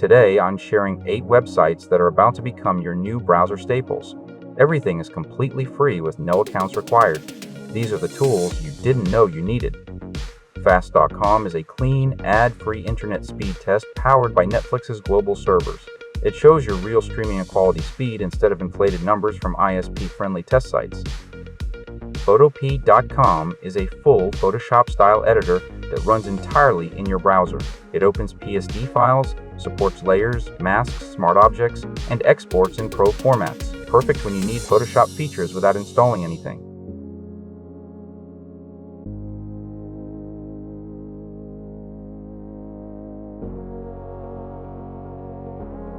Today, I'm sharing 8 websites that are about to become your new browser staples. Everything is completely free with no accounts required. These are the tools you didn't know you needed. Fast.com is a clean, ad-free internet speed test powered by Netflix's global servers. It shows your real streaming and quality speed instead of inflated numbers from ISP-friendly test sites. Photopea.com is a full Photoshop-style editor that runs entirely in your browser. It opens PSD files, supports layers, masks, smart objects, and exports in Pro formats. Perfect when you need Photoshop features without installing anything.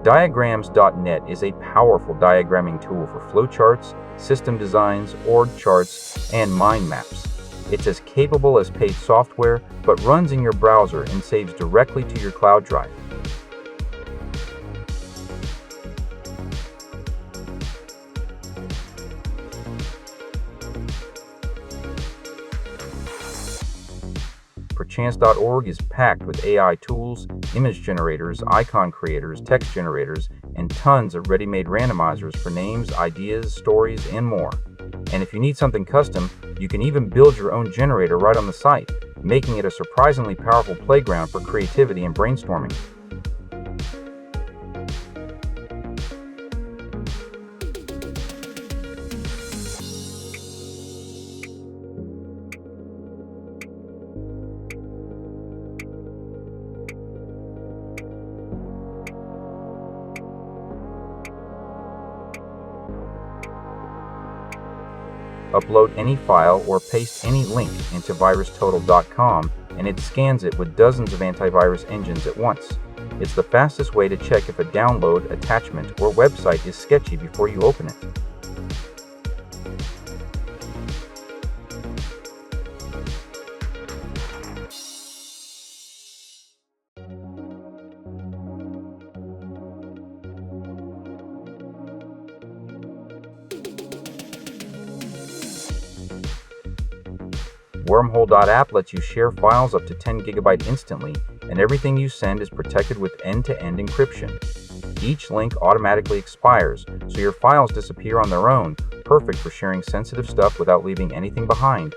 Diagrams.net is a powerful diagramming tool for flowcharts, system designs, org charts, and mind maps. It's as capable as paid software, but runs in your browser and saves directly to your cloud drive. Perchance.org is packed with AI tools, image generators, icon creators, text generators, and tons of ready-made randomizers for names, ideas, stories, and more. And if you need something custom, you can even build your own generator right on the site, making it a surprisingly powerful playground for creativity and brainstorming. Upload any file or paste any link into VirusTotal.com and it scans it with dozens of antivirus engines at once. It's the fastest way to check if a download, attachment, or website is sketchy before you open it. Wormhole.app lets you share files up to 10 GB instantly, and everything you send is protected with end-to-end encryption. Each link automatically expires, so your files disappear on their own, perfect for sharing sensitive stuff without leaving anything behind.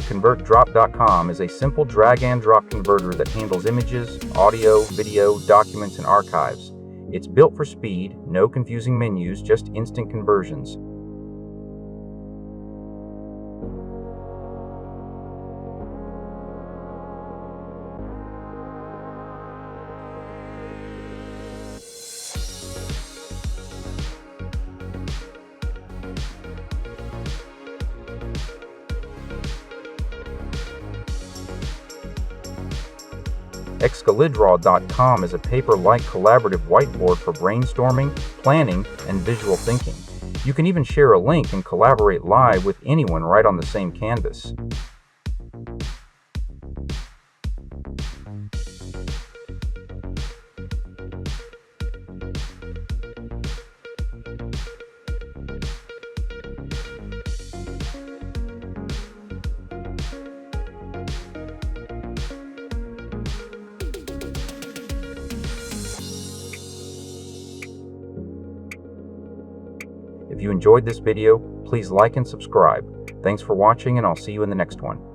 ConvertDrop.com is a simple drag-and-drop converter that handles images, audio, video, documents, and archives. It's built for speed, no confusing menus, just instant conversions. Excalidraw.com is a paper-like collaborative whiteboard for brainstorming, planning, and visual thinking. You can even share a link and collaborate live with anyone right on the same canvas. If you enjoyed this video, please like and subscribe. Thanks for watching, and I'll see you in the next one.